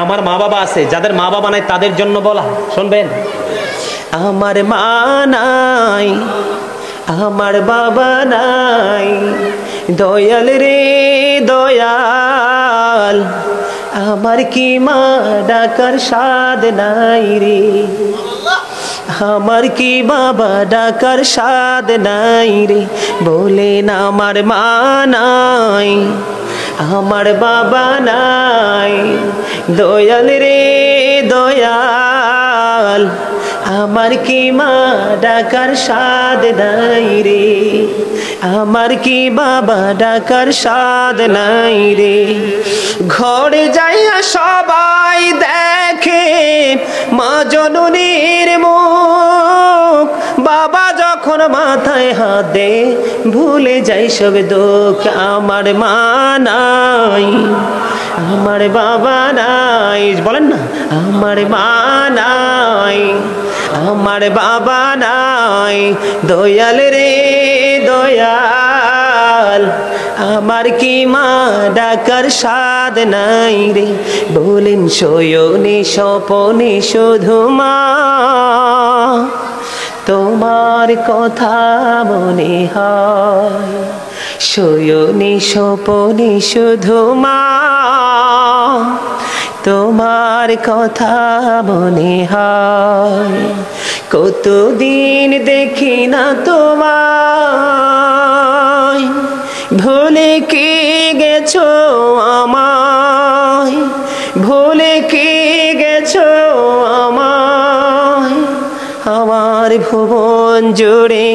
আমার মা বাবা আছে, যাদের মা বাবা নাই তাদের জন্য বলা, শুনবেন। আমার মা নাই, আমার বাবা নাই, দয়াল রে দয়াল, আমার কি মা ডাকার স্বাদ নাই রে, আমার কি বাবা ডাকার স্বাদ নাই রে, বলেন আমার মা নাই, আমার বাবা নাই, দয়াল রে দয়াল, আমার কি মা ডাকার স্বাদ নাই রে, আমার কি বাবা ডাকার স্বাদ নাই রে। ঘরে যাইয়া সবাই দেখে মা জননীর মুখ, বাবা যখন মাথায় হাত দে ভুলে যাই সব দুঃখ। আমার মা নাই, আমার বাবা নাই, বলেন না, আমার মা নাই, আমার বাবা নাই, দয়াল রে দয়াল, আমার কি মা ডাকার স্বাদ নাই রে, বলেন শয়নে স্বপনে শুধু মা তোমার কথা মনে হয়, শয়নে স্বপনে শুধু মা তোমার কথা মনে হয়, কতদিন দেখি না তোমায়, ভুলে কি গেছো আমায়, ভুলে কি গেছো আমায়, আমার ভুবন জুড়ে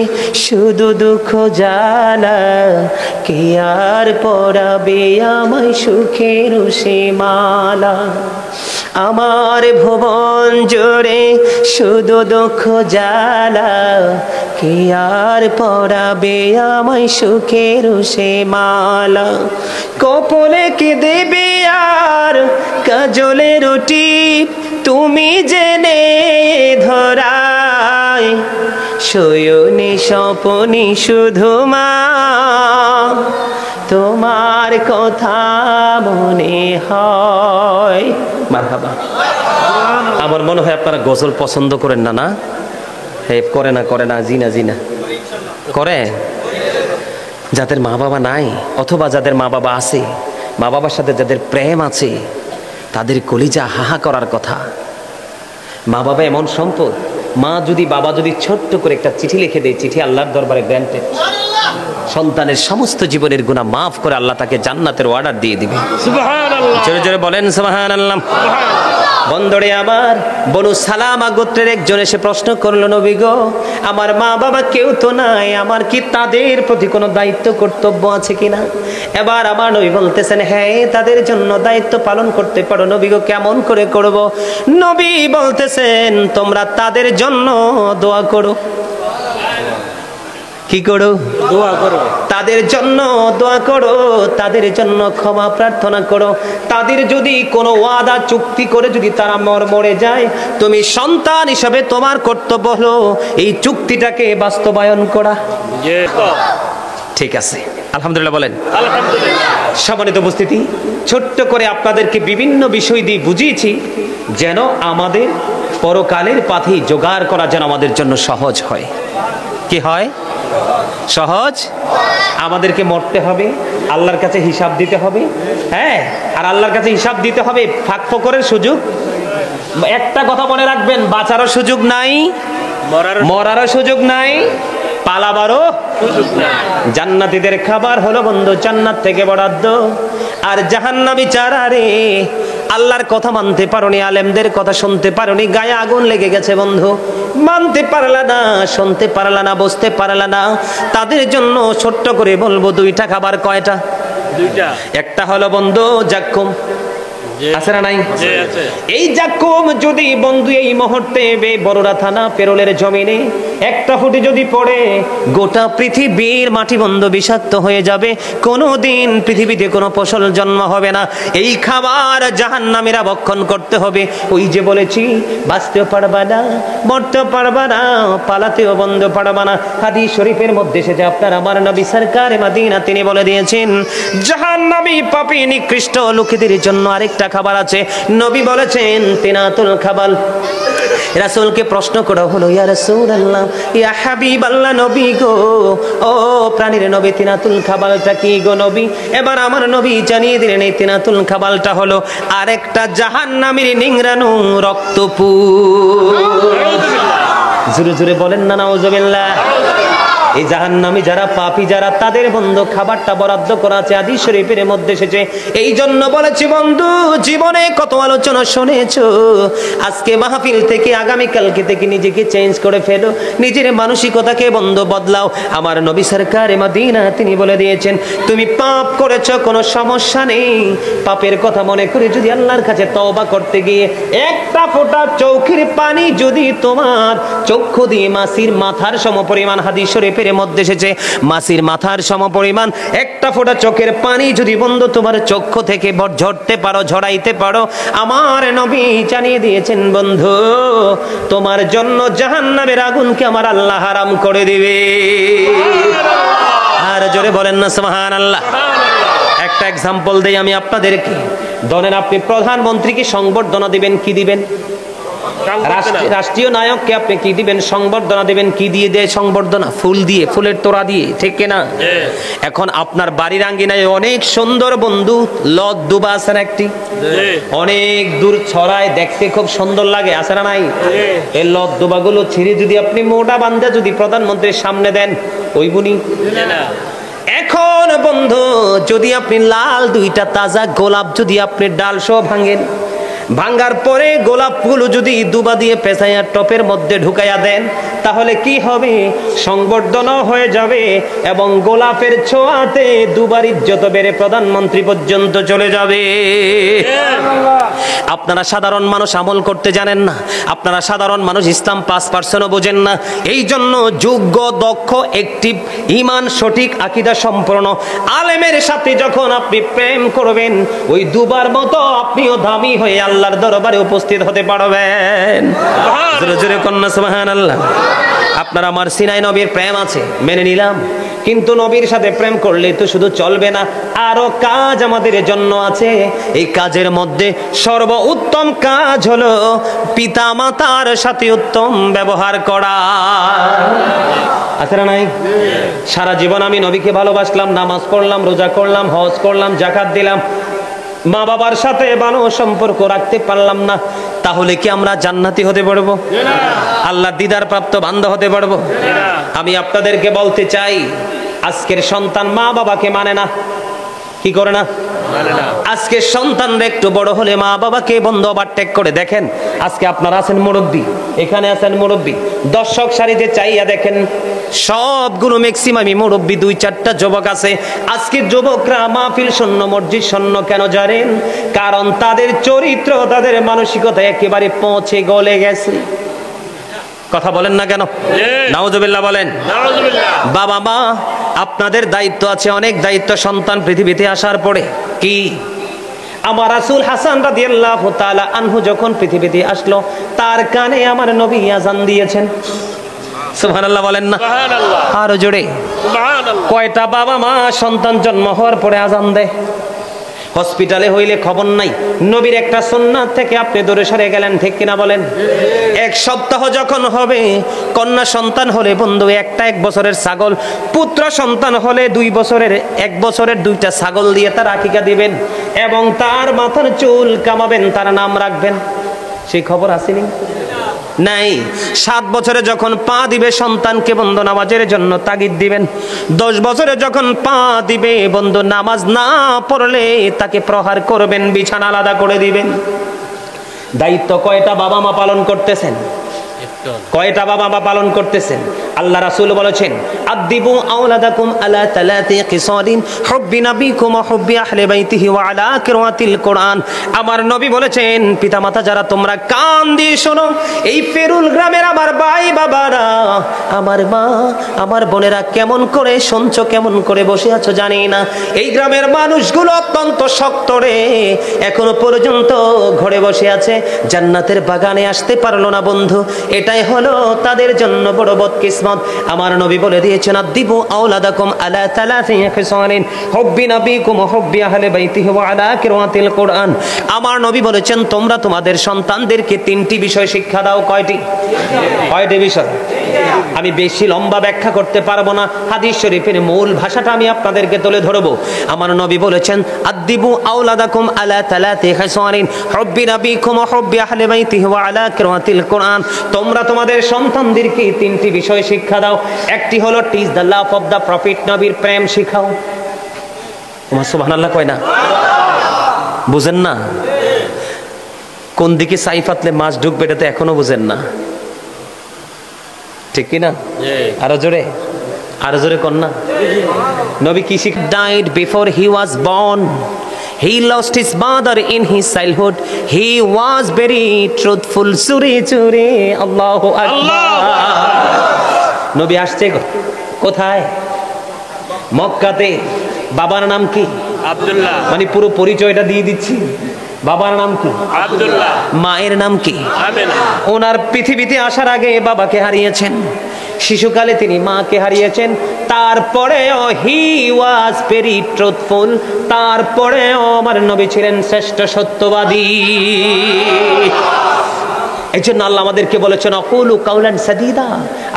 শুধু দুঃখ জ্বালা, কে আর পরাবে আমায় সুখের সে মালা, আমার ভুবন জুড়ে শুধু দুঃখ জ্বালা, কে আর পরাবে আমায় সুখের সে মালা, কপলে কি দেবে আর কাজলে রুটি, তুমি জেনে ধরায়, শয়নে স্বপনে শুধু মা তোমার কথা মনে হয়। মারহাবা। আমার মনে হয় আপনারা গজল পছন্দ করেন না, না করে না, করে না, জিনা জিনা করে। যাদের মা বাবা নাই অথবা যাদের মা বাবা আছে, মা বাবার সাথে যাদের প্রেম আছে, তাদের কলিজা হাহা করার কথা। মা বাবা এমন সম্পদ, মা যদি বাবা যদি ছোট্ট করে একটা চিঠি লিখে দেয়, চিঠি আল্লাহর দরবারে গ্র্যান্টেড, সন্তানের সমস্ত জীবনের গুনাহ মাফ করে আল্লাহ তাকে জান্নাতের অর্ডার দিয়ে দিবে। সুবহানাল্লাহ, জোরে জোরে বলেন সুবহানাল্লাহ। বন্দরে আমার বনু সালামা গোত্রের একজন এসে প্রশ্ন করলো, নবী গো, আমার মা বাবা কেউ তো নাই, আমার কি তাদের প্রতি কোনো দায়িত্ব কর্তব্য আছে কিনা? এবার আমার নবী বলতেছেন, হ্যাঁ তাদের জন্য দায়িত্ব পালন করতে পারো। নবী গো, কেমন করে করব? নবী বলতেছেন, তোমরা তাদের জন্য দোয়া করো। কি করো? দোয়া করো। তাদের জন্য দোয়া করো, তাদের জন্য ক্ষমা প্রার্থনা করো। তাদের যদি কোনো ওয়াদা চুক্তি করে যদি তারা মরে যায়, তুমি সন্তান হিসাবে তোমার কর্তব্য হলো এই চুক্তিটাকে বাস্তবায়ন করা। ঠিক আছে, আলহামদুলিল্লাহ বলেন। আলহামদুলিল্লাহ। সম্মানিত উপস্থিতি, ছোট্ট করে আপনাদেরকে বিভিন্ন বিষয় দিয়ে বুঝিয়েছি যেন আমাদের পরকালের পাথি জোগাড় করা যেন আমাদের জন্য সহজ হয়। কি হয়? সহজ। আমাদেরকে মরতে হবে, আল্লাহর কাছে হিসাব দিতে হবে। হ্যাঁ, আর আল্লাহর কাছে হিসাব দিতে হবে, ফাঁক ফোকরের সুযোগ। একটা কথা মনে রাখবেন, বাঁচারও সুযোগ নাই, মরারও সুযোগ নাই, পালাবারও সুযোগ নাই। জান্নাতীদের খাবার হলো বন্ধু জান্নাত থেকে বরাদ্দ, আর জাহান্নামী চারা রে, আল্লাহর কথা মানতে পারোনি, আলেমদের কথা শুনতে পারোনি, গায়ে আগুন লেগে গেছে বন্ধু, মানতে পারলা না, শুনতে পারলা না, বুঝতে পারলা না। তাদের জন্য ছোট্ট করে বলবো, দুইটা খাবার। কয়টা? দুইটা। একটা হলো বন্ধু জাক্কুম, আছে না নাই? এই জাক্কুম যদি বন্ধু এই মুহূর্তে বড়রা থানা পেরোলের জমিনে একটা ফুটি যদি পড়ে গোটা পৃথিবীর মাটি বন্ধ বিষাক্ত হয়ে যাবে, কোনোদিন পৃথিবীতে কোনো ফসল জন্ম হবে না। এই খাবার জাহান্নামীরা ভক্ষণ করতে হবে। ওই যে বলেছি, বাঁচতেও পারবা না, মরতেও পারবা না, পালাতেও বন্ধ পারবা না। হাদিস শরীফের মধ্যে এসেছে, আপনার আমার নবী সরকারে মাদিনা তিনি বলে দিয়েছেন, জাহান্নামী পাপী নিকৃষ্ট লোকেদের জন্য আরেকটা খাবার আছে। নবী বলেছেন তিনাতুল খাবাল। রাসূলকে প্রশ্ন করা হলো, ইয়া রাসূলুল্লাহ, ইয়া হাবিবাল্লাহ, নবী গো, ও প্রাণীর নবী, তিনাতুল খাবালটা কি গো নবী? এবার আমার নবী জানিয়ে দিলেন, এই তিনাতুল খাবালটা হলো আরেকটা জাহান্নামীর নিংড়ানো রক্তপুর। জোরে জোরে বলেন না নাউজুবিল্লাহ। এই জাহান্নামী যারা, পাপী যারা, তাদের বন্ধু খাবারটা বরাদ্দ করা আছে, হাদিস শরীফের মধ্যে এসেছে। এই জন্য বলেছি বন্ধু, জীবনে কত আলোচনা শুনেছো, আজকে মাহফিল থেকে আগামীকালকে থেকে নিজেকে চেঞ্জ করে ফেলো, নিজের মানসিকতাকে বন্ধু বদলাও। আমার নবী সরকারে মাদিনা তিনি বলে দিয়েছেন, তুমি পাপ করেছো কোনো সমস্যা নেই, পাপের কথা মনে করে যদি আল্লাহর কাছে তওবা করতে গিয়ে একটা ফোঁটা চোখের পানি যদি তোমার চক্ষু দিয়ে মাছির মাথার সমপরিমাণ, হাদিস শরীফের মধ্যে এসেছে, মাছির মাথার সমপরিমাণ একটা ফোঁটা চোখের পানি যদি বন্ধু তোমার চক্ষু থেকে ঝরতে পারো, ঝরাইতে পারো, আমার নবী জানিয়ে দিয়েছেন বন্ধু, তোমার জন্য জাহান্নামের আগুনকে আমার আল্লাহ হারাম করে দিবে। আর জোরে বলেন না সুবহানাল্লাহ। একটা এক্সাম্পল দেই আমি আপনাদেরকে। ধরেন আপনি প্রধানমন্ত্রীকে সংবর্ধনা দিবেন, কি দিবেন? রাষ্ট্রীয় নায়ককে আপনি কি দিবেন? সংবর্ধনা দিবেন। কি দিয়ে দেয় সংবর্ধনা? ফুল দিয়ে, ফুলের তোড়া দিয়ে, ঠিক কিনা? এখন আপনার বাড়ির আঙ্গিনায় অনেক সুন্দর বন্ধু লদ দুবা আছে না একটি, অনেক দূর ছড়ায়, দেখতে খুব সুন্দর লাগে, আছে না নাই? এই লদ দুবা গুলো ছিঁড়ে যদি আপনি মোটা বান্ধা যদি প্রধানমন্ত্রীর সামনে দেন, ওই বুনি? এখন বন্ধু যদি আপনি লাল দুইটা তাজা গোলাপ যদি আপনি ডাল সহ ভাঙেন, ভাঙ্গার পরে গোলাপগুলো যদি দুবা দিয়ে পেঁচাইয়া টপের মধ্যে ঢুকাইয়া দেন, তাহলে কি হবে? সংবর্ধনা হয়ে যাবে এবং গোলাপের ছোঁয়াতে দুবার ইজ্জত বেড়ে প্রধানমন্ত্রী পর্যন্ত চলে যাবে। আপনারা সাধারণ মানুষ আমল করতে জানেন না, আপনারা সাধারণ মানুষ ইসলাম 5% বোঝেন না। এই জন্য যোগ্য, দক্ষ, অ্যাক্টিভ, ঈমান সঠিক, আকীদা সম্পূর্ণ আলেমের সাথে যখন আপনি প্রেম করবেন, ওই দুবার মতো আপনিও দামি হয়ে আল্লাহর দরবারে উপস্থিত হতে পারবেন। জোরে জোরে কন্যা সুবহানাল্লাহ। আপনার আমার সিনাই নবীর প্রেম আছে, মেনে নিলাম, কিন্তু নবীর সাথে প্রেম করলে তো শুধু চলবে না, আরো কাজ আমাদের জন্য আছে। এই কাজের মধ্যে সর্বোত্তম কাজ হলো পিতা মাতার সাথে উত্তম ব্যবহার করা। আছে না নাই? সারা জীবন আমি নবীকে ভালোবাসলাম, নামাজ পড়লাম, রোজা করলাম, হজ করলাম, যাকাত দিলাম, মা বাবার সাথে ভালো সম্পর্ক রাখতে পারলাম না, তাহলে কি আমরা জান্নাতি হতে পারবো? আল্লাহর দিদার প্রাপ্ত বান্দা হতে পারবো? আমি আপনাদেরকে বলতে চাই, আজকের সন্তান মা বাবাকে মানে না, কি করে না? আজকে সন্তানরা একটু বড় হলে মা বাবাকে বন্ধ ওভারটেক করে। দেখেন আজকে আপনারা আছেন মুরব্বী, এখানে আছেন মুরব্বী, দর্শক সারিতে চাইয়া দেখেন সবগুলো ম্যাক্সিমামই মুরব্বী, 2-4টা যুবক আছে। আজকে যুবকরা মাহফিল শূন্য, মসজিদ শূন্য কেন জানেন? কারণ তাদের চরিত্র, তাদের মানসিকতা একেবারে পৌঁছে গলে গেছে। কথা বলেন না কেন? নাউজুবিল্লাহ বলেন। বাবা মা আপনাদের দায়িত্ব আছে, অনেক দায়িত্ব সন্তান পৃথিবীতে আসার পরে। কি? আমার রাসূল হাসান রাদিয়াল্লাহু তাআলা আনহু যখন পৃথিবীতে আসলো, তার কানে আমার নবী আযান দিয়েছেন। সুবহানাল্লাহ বলেন না? সুবহানাল্লাহ। আরো জোরে সুবহানাল্লাহ। কয়টা বাবা মা সন্তান জন্ম হওয়ার পরে আযান দেয়? হসপিটালে হইলে খবর নাই, নবীর একটা সুন্নাত থেকে আপনি দূরে সরে গেলেন, ঠিক কিনা বলেন? 1 সপ্তাহ যখন হবে, কন্যা সন্তান হলে বন্ধু 1 বছরের ছাগল, পুত্র সন্তান হলে 2 বছরের 1 বছরের 2টা ছাগল দিয়ে তার আকিকা দিবেন এবং তার মাথার চুল কামাবেন, তার নাম রাখবেন। সেই খবর আসেনি? নাই। 7 বছরে যখন পা দিবে সন্তানকে বন্ধু নামাজের জন্য তাগিদ দিবেন। 10 বছরে যখন পা দিবে বন্ধু নামাজ না পড়লে তাকে প্রহার করবেন, বিছানা আলাদা করে দিবেন। দায়িত্ব কয়টা বাবা মা পালন করতেছেন? কয়টা বাবা মা পালন করতেছেন? আল্লাহ রাসূল বলেছেন, আদিবু আওলাদাকুম আলা তালাতি কিসালিন হুব্বি নাবিকুম ওয়া হুব্বি আহলি বাইতিহি ওয়া আলা কিরাতিল কোরআন। আমার নবী বলেছেন, পিতামাতা যারা তোমরা কান দিয়ে শোনো, এই ফেরুল গ্রামের আমার ভাই বাবারা, আমার মা, আমার বোনেরা কেমন করে শুনছো, কেমন করে বসে আছো জানি না। এই গ্রামের মানুষগুলো অত্যন্ত শক্ত রে, এখনো পর্যন্ত ঘরে বসে আছে, জান্নাতের বাগানে আসতে পারলো না বন্ধু। এটাই হলো তাদের জন্য বড় বদকিসমত। আমার নবী বলে দিয়েছেন, আদিবু আওলাদাকুম আলা তালাতি খিসালিন হুব্বি নাবিকুম ওয়া হুব্বি আহলি বাইতিহি ওয়া আলা কিরাতিল কোরআন। আমার নবী বলেছেন, তোমরা তোমাদের সন্তানদেরকে তিনটি বিষয় শিক্ষা দাও। কয়টি বিষয়? আমি বেশি লম্বা ব্যাখ্যা করতে পারবো না, হাদিস শরীফের মূল ভাষাটা আমি আপনাদেরকে তুলে ধরবো। আমার নবী বলেছেন, আদিবু আওলাদাকুম আলা তালাতি খিসালিন হুব্বি নাবিকুম ওয়া হুব্বি আহলি বাইতিহি ওয়া আলা কিরাতিল কোরআন। তোমরা তোমাদের সন্তানদেরকে তিনটি বিষয় শিক্ষা দাও। একটি হলো teach the love of the profit, নবীর প্রেম শিখাও। সুবহানাল্লাহ কয় না? বুঝেন না? কোন দিকে সাইফাতলে মাছ ঢুকবে এটা তো এখনো বুঝেন না, ঠিক কি না? আরো জোরে, আরো জোরে কর না। নবী কি শিখ died before he was born. He lost his mother in his childhood. He was very truthful. Suri churi Allahu Akbar. নবী আসছে কোথায়? মক্কাতে। বাবার নাম কি? আব্দুল্লাহ। মানে পুরো পরিচয়টা দিয়ে দিচ্ছি। বাবার নাম কি? আব্দুল্লাহ। মায়ের নাম কি? আমিনা। ওনার পৃথিবীতে আসার আগে বাবাকে হারিয়েছেন, শিশুকালে তিনি মাকে হারিয়েছেন। তারপরেও হি ওয়াজ ভেরি ট্রুথফুল, তারপরেও আমার নবী ছিলেন শ্রেষ্ঠ সত্যবাদী। এই জন্য আল্লাহ আমাদেরকে বলেছেন, আকুলু কাউলান সাদীদা।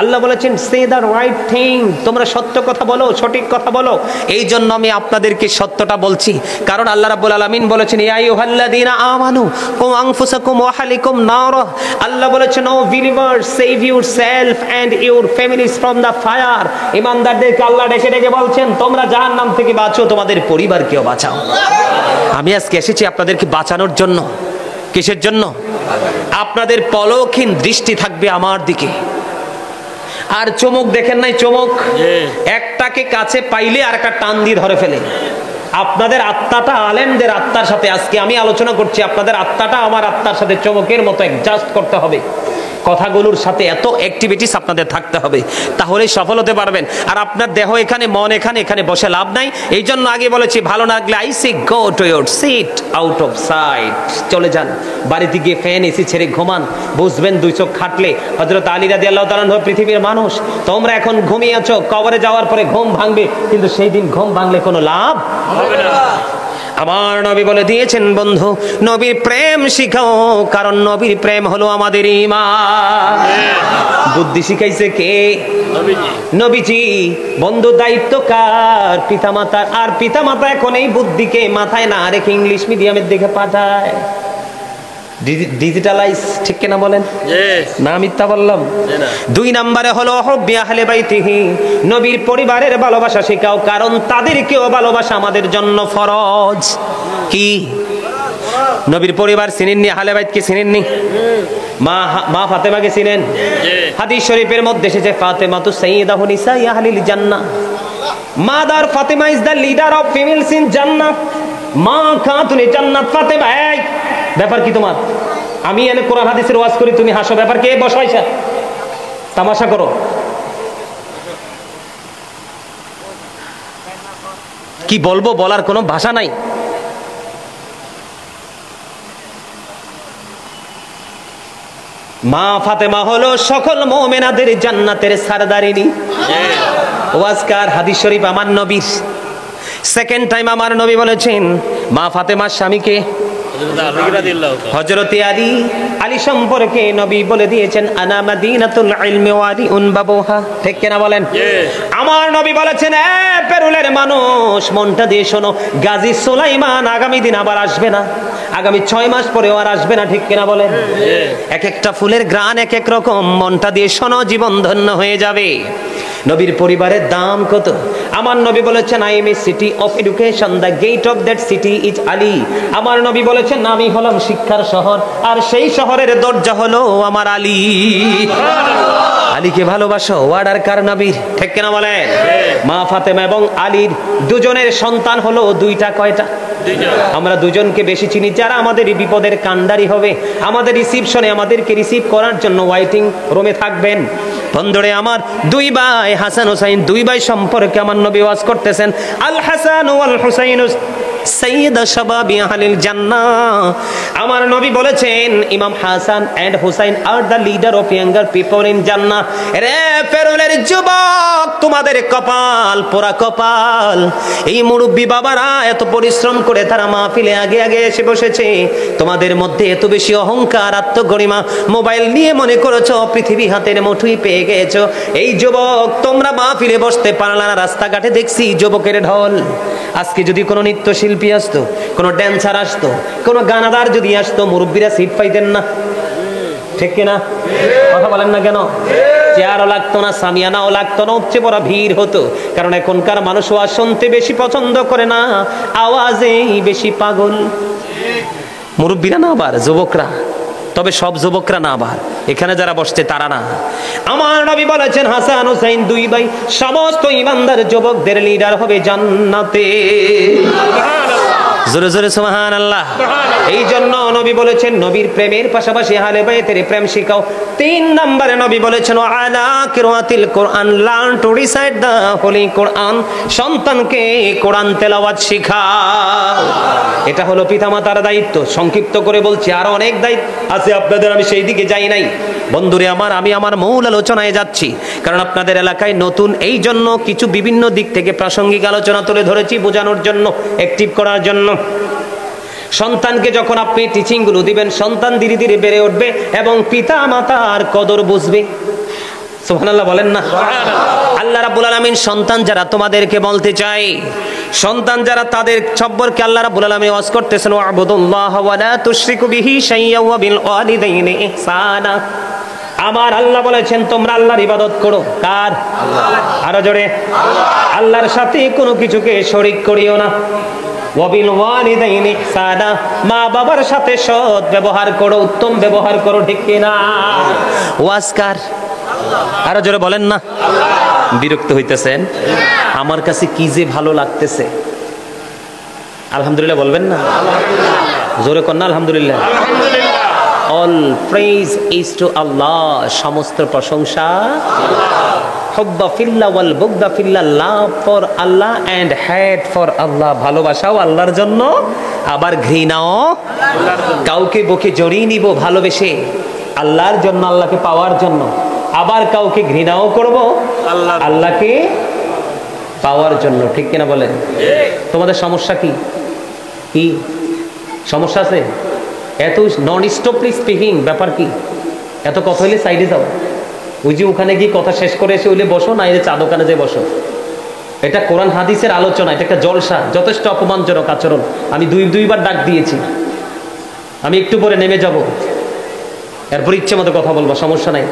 আল্লাহ বলেছেন, সে দ্য রাইট থিং, তোমরা সত্য কথা বলো, সঠিক কথা বলো। এই জন্য আমি আপনাদেরকে সত্যটা বলছি, কারণ আল্লাহ রাব্বুল আলামিন বলেছেন, ইয়া আইয়ুহাল্লাযীনা আমানু কু আনফুসাকুম ওয়া আহলিকুম নারা। আল্লাহ বলেছেন, O believers, save yourself and your families from the fire. ঈমানদারদেরকে আল্লাহ ডেকে ডেকে বলছেন, তোমরা জাহান্নাম থেকে বাঁচো, তোমাদের পরিবারকেও বাঁচাও। আমি আজকে এসেছি আপনাদেরকে বাঁচানোর জন্য। কিসের জন্য? আপনাদের পলকহীন দৃষ্টি থাকবে আমার দিকে। আর চমক দেখেন নাই? চমক একটাকে কাছে পাইলে আর একটা টান দিয়ে ধরে ফেলে। আপনাদের আত্মাটা আলেমদের আত্মার সাথে, আজকে আমি আলোচনা করছি, আপনাদের আত্মাটা আমার আত্মার সাথে চমকের মতো অ্যাডজাস্ট করতে হবে। কথাগুলোর সাথে এত অ্যাক্টিভিটিস আপনাদের থাকতে হবে, তাহলেই সফল হতে পারবেন। আর আপনার দেহ এখানে, মন এখানে, এখানে বসে লাভ নাই। এই জন্য আগে বলেছি, ভালো না লাগলে I say go to your seat out of sight, চলে যান বাড়িতে গিয়ে ফ্যান এসি ছেড়ে ঘুমান। বুঝবেন দুই চোখ খাটলে। হযরত আলী রাদিয়াল্লাহু তাআলা আনহু পৃথিবীর মানুষ, তোমরা এখন ঘুমিয়ে আছো, কবরে যাওয়ার পরে ঘুম ভাঙবে, কিন্তু সেই দিন ঘুম ভাঙলে কোনো লাভ হবে না। আমার নবী বলে দিয়েছেন, বন্ধু নবীর প্রেম শিখাও, কারণ নবীর প্রেম হলো আমাদের ঈমান। বুদ্ধি শিখাইছে কে? নবীজি। বন্ধু দায়িত্ব কার? পিতামাতার। আর পিতামাতা এখন এই বুদ্ধিকে মাথায় না রেখে ইংলিশ মিডিয়ামের দিকে পাঠায়, ডিজিটালাইজ, ঠিক কিনা বলেন? না মিথ্যা বললাম? দুই নম্বরে হলো হুব্বি আহলি বাইতিহি, নবীর পরিবারের ভালোবাসা শেখাও, কারণ তাদেরকেও ভালোবাসা আমাদের জন্য ফরজ। কি? নবীর পরিবার চিনেননি? আহলে বাইতকে চিনেননি? মা ফাতেমাকে চিনেন? হাদিস শরীফের মধ্যে এসেছে, ফাতেমাতু সাইয়্যিদাতু নিসাই আহলিল জান্নাহ। Mother Fatema is the leader of females in জান্নাহ। মা খাতুনে জান্নাত ফাতেমা। এই ব্যাপার কি তোমার? আমি এনে কোরআন হাদিসের ওয়াজ করি, তুমি হাসো। ব্যাপার কে? বসাইছা তামাশা করো। কি বলবো, বলার কোনো ভাষা নাই। মা ফাতেমা হলো সকল মুমিনাদের জান্নাতের সরদারিনী। ওয়াজকার হাদিস শরীফ আমার নবীর। সেকেন্ড টাইম আমার নবী বলেছেন, মা ফাতেমার স্বামীকে হযরত আলী। আলী সম্পর্কে নবী বলে দিয়েছেন, আনা মাদিনাতুল ইলমি ওয়া আলিউন বাবুহা। ঠিক কিনা বলেন? আমার নবী বলেছেন, এ পেরুলের মানুষ, মনটা দিয়ে শোনো, গাজী সুলাইমান আগামী দিন আবার আসবে না, আগামী 6 মাস পরেও আর আসবে না। ঠিক কিনা বলেন? এক একটা ফুলের গ্রান এক এক রকম, মনটা দিয়ে শোনো, জীবন ধন্য হয়ে যাবে। নবীর পরিবারের দাম কত? আমার নবী বলেছেন, I am a city of education, the gate of that city is Ali. আমার নবী বলেছেন, আমি হলাম শিক্ষার শহর, আর সেই শহরের দরজা হলো আমার আলী। আলীকে ভালোবাসো, ওয়ার্ডার কার নবীর, ঠিক কিনা বলেন? মা ফাতেমা এবং আলীর দুজনের সন্তান হলো দুইটা, কয়টা? আমরা দুজনকে বেশি চিনি। যারা আমাদের বিপদের কান্ডারি হবে, আমাদের রিসিপশনে আমাদেরকে রিসিভ করার জন্য ওয়াইটিং রুমে থাকবেন, বন্ধুরে আমার, দুই ভাই হাসান হুসাইন, দুই ভাই সম্পর্কে আমার নবী ওয়াজ করতেছেন, আল হাসান ওয়াল হুসাইন সাইয়্যিদা শাবাবি আহলিল জান্নাহ। আমার নবী বলেছেন, Imam Hasan and Husain are the leader of younger people in Jannah. রে ফেরৌনের যুবক, তোমাদের কপাল পোড়া কপাল। এই মুরব্বী বাবারা এত পরিশ্রম করে তারা মাহফিলে আগে আগে এসে বসেছে, তোমাদের মধ্যে এত বেশি অহংকার, আত্মগরিমা, মোবাইল নিয়ে মনে করেছো পৃথিবী হাতের মুঠোয় পেয়ে গেছো। এই যুবক, তোমরা মাহফিলে বসতে পারলা না, রাস্তাঘাটে দেখছি যুবকের ঢল। আজকে যদি কোনো নৃত্যশিল্পী আসতো, কোনো ড্যান্সার আসতো, কোনো গানাদার যদি আসতো, মুরব্বীরা সিট পাইতেন না, ঠিক কিনা? কথা বলেন না কেন? চেয়ারও লাগতো না, সামিয়ানাও লাগতো না, উচ্চে বড় ভিড় হতো। কারণ এখনকার মানুষ আওয়াজ শুনতে বেশি পছন্দ করে না, আওয়াজেই বেশি পাগল। মুরব্বীরা না, আবার যুবকরা, তবে সব যুবকরা না, আবার এখানে যারা বসছে তারা না। আমার নবী বলেছেন, হাসান হুসাইন দুই ভাই সমস্ত ইমানদার যুবকদের লিডার হবে জান্নাতে। জোরে জোরে সুবহানাল্লাহ। এই জন্য নবী বলেছেন, নবীর প্রেমের পাশাপাশি আহলে বাইতের প্রেম শিখাও। 3 নম্বরে নবী বলেছেন, আলা কিরাতিল Quran, learn to recite the holy Quran. সন্তানকে কোরআন তেলাওয়াত শিখাও। এটা হলো পিতামাতার দায়িত্ব। সংক্ষিপ্ত করে বলছি, আরো অনেক দায়িত্ব আছে আপনাদের, আমি সেই দিকে যাই নাই। বন্ধুরে আমার, আমি আমার মূল আলোচনায় যাচ্ছি, কারণ আপনাদের এলাকায় নতুন, এই জন্য কিছু বিভিন্ন দিক থেকে প্রাসঙ্গিক আলোচনা তুলে ধরেছি, বোঝানোর জন্য, অ্যাক্টিভ করার জন্য। সন্তানকে যখন আপনি টিচিং গুলো দিবেন, সন্তান ধীরে ধীরে বেড়ে উঠবে এবং পিতা মাতার কদর বুঝবে। সুবহানাল্লাহ বলেন না? আল্লাহ রাব্বুল আলামিন সন্তান যারা, তোমাদেরকে বলতে চাই, সন্তান যারা, তাদের সম্পর্কে আল্লাহ রাব্বুল আলামিন ওয়াজ করতেছেন, ওয়াবুদুল্লাহ ওয়া লা তুশরিকু বিহি শাইয়্যা ওয়া বিল ওয়ালিদাইনি ইহসানা। আমার আল্লাহ বলেছেন, তোমরা আল্লাহর ইবাদত করো। কার? আল্লাহ। আরো জোরে, আল্লাহর সাথে কোনো কিছুকে শরীক করিও না। ওয়াবিল ওয়ালিদাইনি ইহসানা, মা বাবার সাথে সৎ ব্যবহার করো, উত্তম ব্যবহার করো, ঠিক কিনা? ওয়াজকার আরো জোরে বলেন না? বিরক্ত হইতেছেন? আমার কাছে কি যে ভালো লাগতেছে। আলহামদুলিল্লাহ বলবেন না? জোরে কর না আলহামদুলিল্লাহ। All praise is to Allah, সমস্ত প্রশংসা হুব্বা ফিল্লাহ ওয়াল বুগদা ফিল্লাহ, love for Allah and hate for Allah. ভালোবাসাও আল্লাহর জন্য, আবার ঘৃণাও কাউকে বুকে জড়িয়ে নিব ভালোবেসে আল্লাহর জন্য, আল্লাহকে পাওয়ার জন্য। আবার কাউকে ঘৃণাও করব আল্লাহকে পাওয়ার জন্য, ঠিক কিনা বলেন? তোমাদের সমস্যা কি? কি সমস্যা আছে? এত নন স্টপলি স্পিকিং, ব্যাপার কি? এত কথা হইলে সাইডে যাও, ওই যে ওখানে গিয়ে কথা শেষ করে এসে হইলে বসো, না এলে চা দোকানে যে বসো। এটা কোরআন হাদিসের আলোচনা, এটা একটা জলসা। যথেষ্ট অপমানজনক আচরণ। আমি দুইবার ডাক দিয়েছি, আমি একটু পরে নেমে যাব, এরপর ইচ্ছে মতো কথা বলবো, সমস্যা নাই।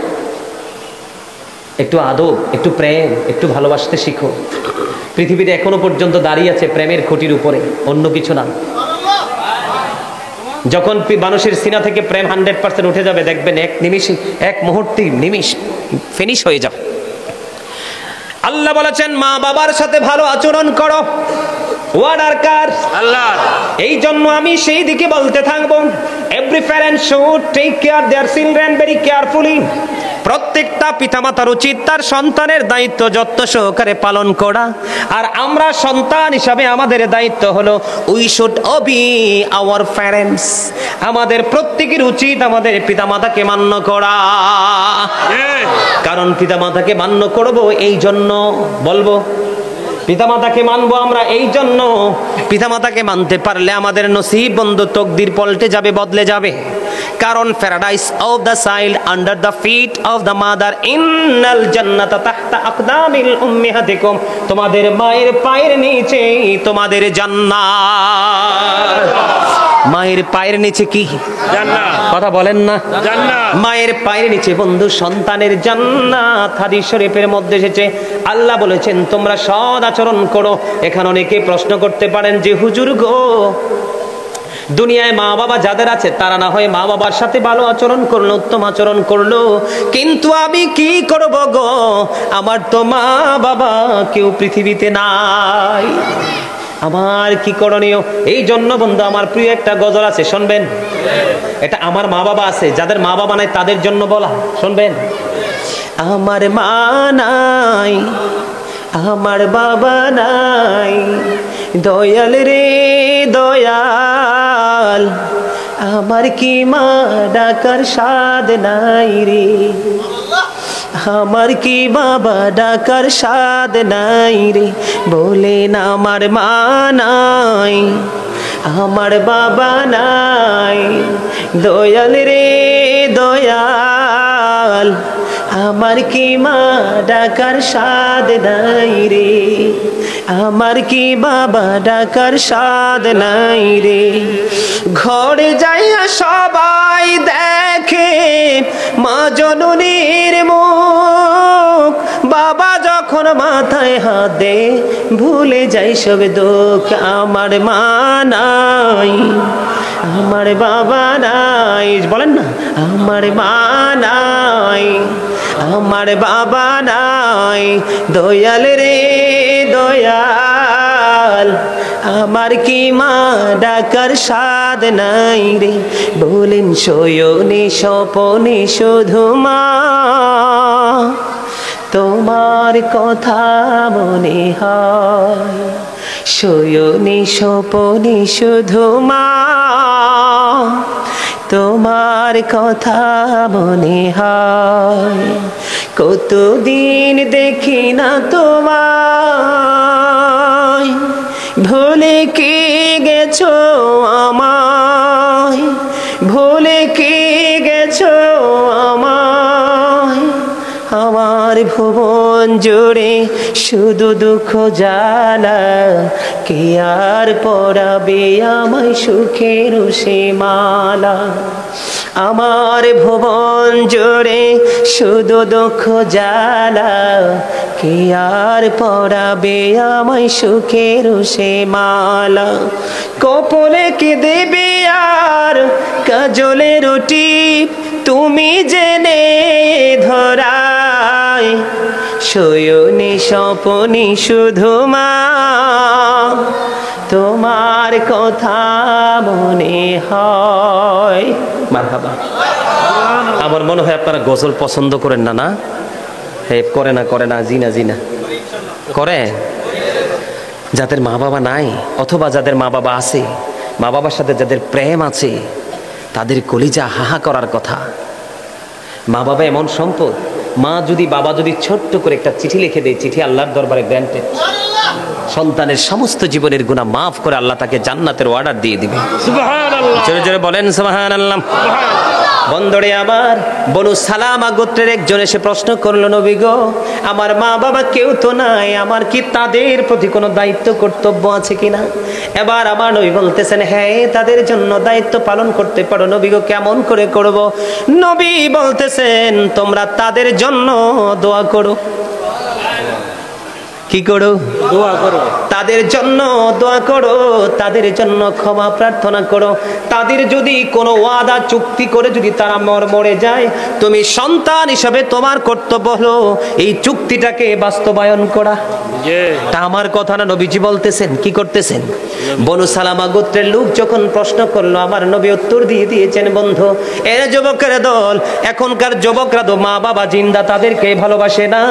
একটু আদব, একটু প্রেম, একটু ভালোবাসতে শিখো। পৃথিবীতে এখনো পর্যন্ত দাঁড়িয়ে আছে প্রেমের খুঁটির উপরে, অন্য কিছু না। যখন মানুষের সিনা থেকে প্রেম 100% উঠে যাবে, দেখবেন এক নিমিষে, এক মুহূর্তে নিমিষ ফিনিশ হয়ে যাবে। আল্লাহ বলেছেন, মা বাবার সাথে ভালো আচরণ করো। ওয়ার্ডার কার? আল্লাহ। এই জন্য আমি সেই দিকে বলতে থাকবো, every parent should take care their children very carefully. প্রত্যেকটা পিতামাতার উচিত তার সন্তানের দায়িত্ব যত্ন সহকারে পালন করা। আর আমরা সন্তান হিসাবে আমাদের দায়িত্ব হলো, we should Obi our parents. আমাদের প্রত্যেকের উচিত আমাদের পিতামাতাকে মান্য করা। কারণ পিতামাতাকে মান্য করব এই জন্য, বলবো পিতামাতাকে মানবো আমরা এই জন্য, পিতামাতাকে মানতে পারলে আমাদের নসিব বন্ধু তকদির পল্টে যাবে, বদলে যাবে। কারণ paradise of the child under the feet of the mother, ইন্নাল জান্নাতা তাহতা আকদামিল উম্মাহাতিকুম। তোমাদের মায়ের পায়ের নিচে তোমাদের জান্নাত। মায়ের পায়ের নিচে কি? জান্নাত। কথা বলেন না? জান্নাত। মায়ের পায়ের নিচে বন্ধু সন্তানের জান্নাত। হাদিস শরীফের মধ্যে এসেছে, আল্লাহ বলেছেন তোমরা সৎ আচরণ করো। এখন অনেকে প্রশ্ন করতে পারেন যে হুজুর গো, দুনিয়ায় মা বাবা যাদের আছে তারা না হয় মা বাবার সাথে ভালো আচরণ করলো, উত্তম আচরণ করলো, কিন্তু আমি কি করব গো, আমার তো মা বাবা কেউ পৃথিবীতে নাই, আমার কি করণীয়? এই জন্য বন্ধু আমার প্রিয় একটা গজল আছে, শুনবেন? এটা আমার মা বাবা আছে, যাদের মা বাবা নাই তাদের জন্য বলা, শুনবেন? আমার মা নাই, আমার বাবা নাই, দয়াল রে দয়াল, আমার কি মা ডাকার স্বাদ নাই রে, আমার কি বাবা ডাকার স্বাদ নাই রে, বলেন আমার মা নাই, আমার বাবা নাই, দয়াল রে দয়াল, আমার কি মা ডাকার স্বাদ নাই রে, আমার কি বাবা ডাকার স্বাদ নাই রে। ঘরে যাইয়া সবাই দেখে মা জননীর মুখ, বাবা যখন মাথায় হাত দে ভুলে যাই সব দুঃখ, আমার মা নাই, আমার বাবা নাই, বলেন না, আমার মা নাই, আমার বাবা নাই, দয়াল রে দয়াল, আমার কি মা ডাকার স্বাদ নাই রে, বলেন শয়নে স্বপনে শুধু মা তোমার কথা মনে হয়, শয়নে স্বপনে শুধু মা তোমার কথা মনে হয়, কতদিন দেখি না তোমায়, ভুলে কি গেছো আমায়, ভুলে কি গেছো আমায়, আমার ভুবন জুড়ে শুধু দুঃখ জ্বালা, কে আর পরাবে আমায় সুখের সে মালা, আমার ভুবন জুড়ে শুধু দুঃখ জ্বালা, কে আর পরাবে আমায় সুখের সে মালা, কপলে কি দেবে আর কাজলে রুটি, তুমি জেনে ধরায়, শয়নে স্বপনে শুধু মা তোমার কথা মনে হয়। মারহাবা। আমার মনে হয় আপনারা গজল পছন্দ করেন না, না? করে না, জিনা করে। যাদের মা বাবা নাই অথবা যাদের মা বাবা আছে, মা বাবার সাথে যাদের প্রেম আছে, তাদের কলিজা হাহা করার কথা। মা বাবা এমন সম্পদ, মা যদি বাবা যদি ছোট্ট করে একটা চিঠি লিখে দেয়, চিঠি আল্লাহর দরবারে গ্র্যান্টেড, সন্তানের সমস্ত জীবনের গুনাহ মাফ করে আল্লাহ তাকে জান্নাতের অর্ডার দিয়ে দিবে। সুবহানাল্লাহ, জোরে জোরে বলেন সুবহানাল্লাহ। বন্দরে আমার বনু সালামা গোত্রের একজন এসে প্রশ্ন করলো, নবী গো, আমার মা বাবা কেউ তো নাই, আমার কি তাদের প্রতি কোনো দায়িত্ব কর্তব্য আছে কিনা? এবার আমার নবী বলতেছেন, হ্যাঁ তাদের জন্য দায়িত্ব পালন করতে পারো। নবী গো, কেমন করে করব? নবী বলতেছেন, তোমরা তাদের জন্য দোয়া করো। কি করো? দোয়া করো। তাদের জন্য দোয়া করো, তাদের জন্য ক্ষমা প্রার্থনা করো। তাদের যদি কোনো ওয়াদা চুক্তি করে যদি তারা মরে যায়, তুমি সন্তান হিসাবে তোমার কর্তব্য হলো এই চুক্তিটাকে বাস্তবায়ন করা। তা আমার কথা না, নবীজি বলতেছেন, কি করতেছেন? বনু সালামা গোত্রের লোক যখন প্রশ্ন করলো, আমার নবী উত্তর দিয়ে দিয়েছেন, বন্ধু, এরা যুবকের দল, এখনকার যুবকরা তো মা বাবা জিন্দা, তাদেরকে ভালোবাসে না,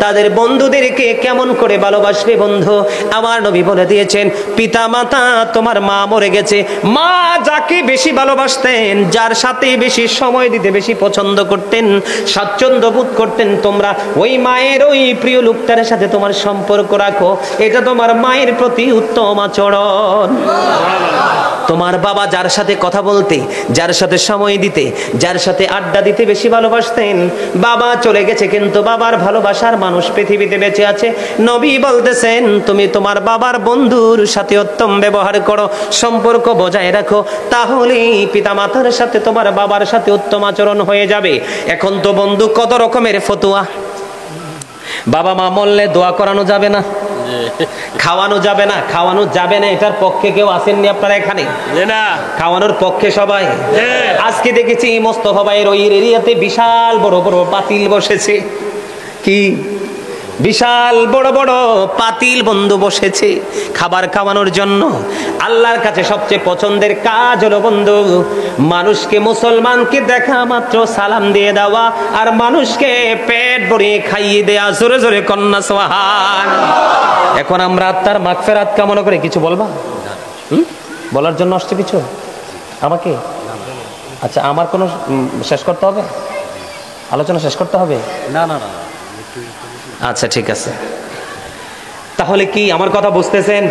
তাদের বন্ধুদেরকে কেমন করে ভালোবাসবে বন্ধু? আমার নবী বলে দিয়েছেন, পিতা মাতা, তোমার মা মরে গেছে, মা যাকে বেশি ভালোবাসতেন, যার সাথে বেশি সময় দিতে বেশি পছন্দ করতেন, স্বাচ্ছন্দ্য বোধ করতেন, তোমরা ওই মায়ের ওই প্রিয় লোকটার সাথে তোমার সম্পর্ক রাখো। এটা তোমার মায়ের প্রতি উত্তম আচরণ। তোমার বাবা যার সাথে কথা বলতে, যার সাথে সময় দিতে, যার সাথে আড্ডা দিতে বেশি ভালোবাসতেন, বাবা চলে গেছে কিন্তু বাবার ভালোবাসার মানুষ পৃথিবীতে বেঁচে আছে। নবী বলতেছেন, তুমি তোমার বাবার বন্ধুর সাথে উত্তম ব্যবহার করো, সম্পর্ক বজায় রাখো, তাহলেই পিতামাতার সাথে তোমার বাবার সাথে উত্তম আচরণ হয়ে যাবে। এখন তো বন্ধু কত রকমের ফতুয়া, বাবা মা মরলে দোয়া করানো যাবে না, খাওয়ানো যাবে না, খাওয়ানো যাবে না, এটার পক্ষে কেউ আসেননি আপনারা এখানে? খাওয়ানোর পক্ষে সবাই। আজকে দেখেছি মোস্তফা ভাইয়ের ওই এরিয়াতে বিশাল বড় বড় পাতিল বসেছে। কি বিশাল বড় বড় পাতিল বন্ধু বসেছে খাবার খাওয়ানোর জন্য। আল্লাহর কাছে সবচেয়ে পছন্দের কাজ হলো বন্ধু মানুষকে, মুসলমানকে দেখা মাত্র সালাম দিয়ে দেওয়া আর মানুষকে পেট ভরিয়ে খাইয়ে দেয়া। জোরে জোরে কন্যা সুবহান। এখন আমরা তার মাগফিরাত কামনা করে কিছু বলবা? বলার জন্য আসছে কিছু আমাকে? আচ্ছা, আমার কোনো শেষ করতে হবে? আলোচনা শেষ করতে হবে? না না না। আচ্ছা ঠিক আছে। তাহলে কি আমার কথা বুঝতেছেন?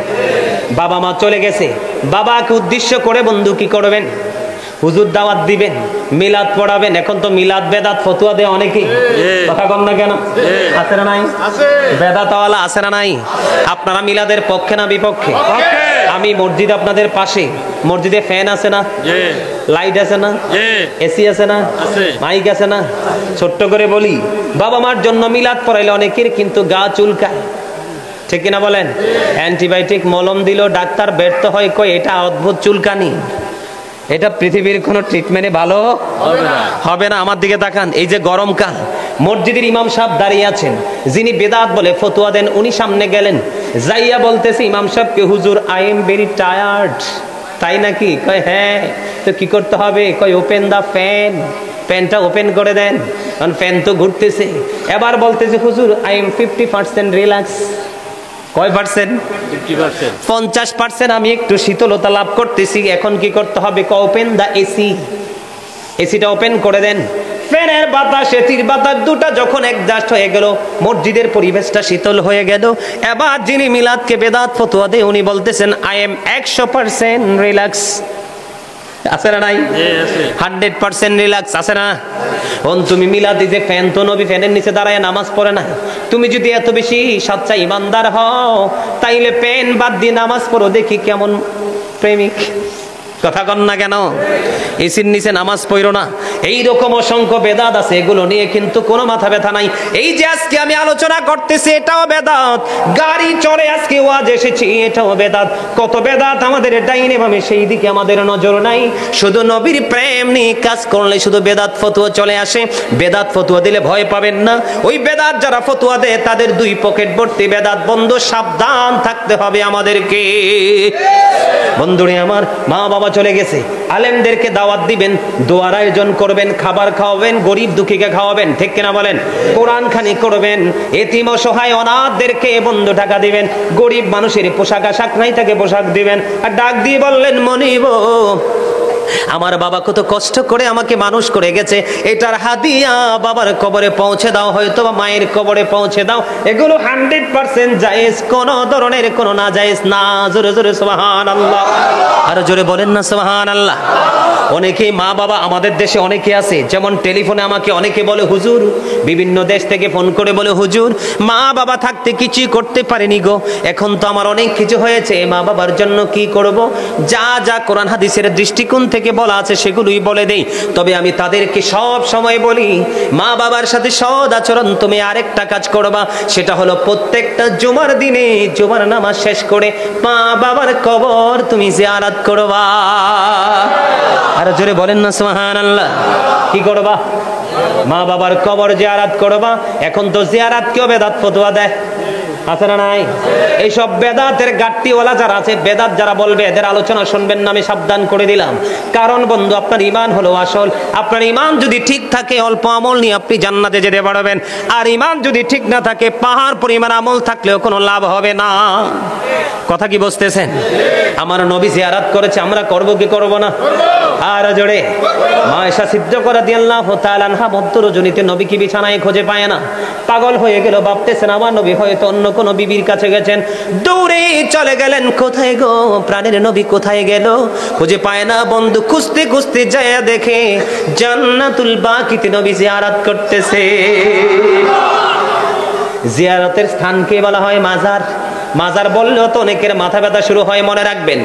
বাবা মা চলে গেছে, বাবাকে উদ্দেশ্য করে বন্ধু কি করবেন? হুজুর দাওয়াত দিবেন, মিলাদ পড়াবেন। এখন তো মিলাদ বেদাত ফতুয়া দেয় অনেকেই, কথা কম না কেন? আছে না নাই? বেদাতওয়ালা আছে না নাই? আপনারা মিলাদের পক্ষে না বিপক্ষে? আমি মসজিদ আপনাদের পাশে, মসজিদে ফ্যান আছে না, লাইট আছে না, এসি আছে না, মাইক আছে না? ছোট্ট করে বলি, বাবা মার জন্য মিলাদ পড়াইলে অনেকের কিন্তু গা চুলকায়, ঠিক কিনা বলেন? অ্যান্টিবায়োটিক মলম দিল, ডাক্তার ব্যর্থ হয়, কই এটা অদ্ভুত চুলকানি, এটা পৃথিবীর কোন ট্রিটমেন্টে ভালো হবে না। আমার দিকে তাকান, এই যে গরমকাল, মসজিদের ইমাম সাহেব দাঁড়িয়ে আছেন, যিনি বেদাত বলে ফতোয়া দেন, উনি সামনে গেলেন, যাইয়া বলতেছে ইমাম সাহেবকে, হুজুর আই এম ভেরি টায়ার্ড। তাই নাকি? কয় হ্যাঁ। তো কি করতে হবে? কয় ওপেন দা ফ্যান, ফ্যানটা ওপেন করে দেন, কারণ ফ্যান তো ঘুরতেছে। এবার বলতেছে হুজুর আই এম 50% রিল্যাক্স। কয় পার্সেন্ট? 50%। আমি একটু শীতলতা লাভ করতেছি। এখন কি করতে হবে? ওপেন দা এসি, এসিটা ওপেন করে দেন। ফ্যানের বাতাস এসির বাতাস দুটা যখন একজাস্ট হয়ে গেল, মসজিদের পরিবেশটা শীতল হয়ে গেল। এবার যিনি মিলাদকে বেদাত ফতোয়া দেয় উনি বলতেছেন আই এম 100% রিল্যাক্স। আছে না নাই? 100% রিল্যাক্স আছে না? তুমি মিলাদি যে ফ্যান, তো নবী ফ্যানের নিচে দাঁড়ায় নামাজ পড়ে না। তুমি যদি এত বেশি সচ্চা ইমানদার হও তাইলে ফ্যান বাদ দিয়ে নামাজ পড়ো, দেখি কেমন প্রেমিক। কথা কন না কেন? এসির নিচে নামাজ পড়ো না। এইরকম অসংখ্য বেদাত আছে, এগুলো নিয়ে কিন্তু কোনো মাথা ব্যথা নাই। এই যে আজকে আমি আলোচনা করতেছি এটাও বেদাত, গাড়ি চড়ে আজকে ওয়াজ এসেছি এটাও বেদাত। কত বেদাত আমাদের ডাইনে বামে, সেই দিকে আমাদের নজর নাই। শুধু নবীর প্রেম নিয়ে কাজ করলে শুধু বেদাত ফতোয়া চলে আসে। বেদাত ফতোয়া দিলে ভয় পাবেন না, ওই বেদাত যারা ফতোয়া দেয় তাদের দুই পকেট ভর্তি বেদাত। বন্ধু সাবধান থাকতে হবে আমাদেরকে। বন্ধুরে আমার, মা বাবা চলে গেছে, আলেমদেরকে দাওয়াত দিবেন, দোয়ার আয়োজন করবেন, খাবার খাওয়াবেন, গরিব দুঃখীকে খাওয়াবেন, ঠিক কিনা বলেন? কোরআন খানি করবেন, এতিম অসহায় অনাথদেরকে বন্ধু টাকা দিবেন, গরিব মানুষের পোশাক আশাক নাই তাকে পোশাক দিবেন। আর ডাক দিয়ে বললেন মনিব, আমার বাবা কত কষ্ট করে আমাকে মানুষ করে গেছে, এটার হাদিয়া বাবার কবরে পৌঁছে দাও, হয়তো বা মায়ের কবরে পৌঁছে দাও। এগুলো 100% জায়েজ, কোন ধরনের কোন না জায়েজ না। জোরে জোরে সুবহানাল্লাহ, আর জোরে বলেন না সুবহানাল্লাহ। অনেকেই মা বাবা আমাদের দেশে অনেকে আছে, যেমন টেলিফোনে আমাকে অনেকে বলে হুজুর, বিভিন্ন দেশ থেকে ফোন করে বলে হুজুর মা বাবা থাকতে কিছুই করতে পারেনি গো, এখন তো আমার অনেক কিছু হয়েছে, মা বাবার জন্য কি করব? যা যা কোরআন হাদিসের দৃষ্টিকোণ থেকে বলা আছে সেগুলোই বলে দেই। তবে আমি তাদেরকে সব সময় বলি, মা বাবার সাথে সৎ আচরণ তুমি আরেকটা কাজ করবা, সেটা হলো প্রত্যেকটা জুমার দিনে জুমার নামাজ শেষ করে মা বাবার কবর তুমি জিয়ারত করবা। আর জোরে বলেন না সুবহানাল্লাহ। কি করবা? মা বাবার কবর জিয়ারত করবা। এখন তো জিয়ারত কেউ বেদাত ফতোয়া দেয়, আছে না নাই? এইসব বেদাতের গাট্টিওয়ালা যারা আছে, বেদাত যারা বলবে, এদের আলোচনা শুনবেন না, আমি সাবধান করে দিলাম। কারণ বন্ধু আপনার ঈমান হলো আসল। আপনার ঈমান যদি ঠিক থাকে অল্প আমল নিয়ে আপনি জান্নাতে যেতে পারবেন, আর ঈমান যদি ঠিক না থাকে পাহাড় পরিমাণ আমল থাকলেও কোনো লাভ হবে না। কথা কি বুঝতেছেন? আমার নবী জিয়ারত করেছে, আমরা করব কি করব না? আর জোরে মা আয়েশা সিদ্দিকা রাদিয়াল্লাহু তাআলা আনহা মধ্য রজনীতে নবী কি বিছানায় খুঁজে পায় না, পাগল হয়ে গেল, ভাবতেছেন আমার নবী হয়তো অন্য কোন বিবির কাছে গেছেন। দৌড়ে চলে গেলেন, কোথায় গো প্রাণের নবী কোথায় গেল? খুঁজে পায় না। বন্ধু খুঁজতে খুঁজতে যায় দেখে জান্নাতুল বাকিতে নবী জিয়ারত করতেছে। জিয়ারতের স্থানকে বলা হয় মাজার। মাজার বললেও তো অনেকের মাথা ব্যথা শুরু হয়, মনে রাখবেন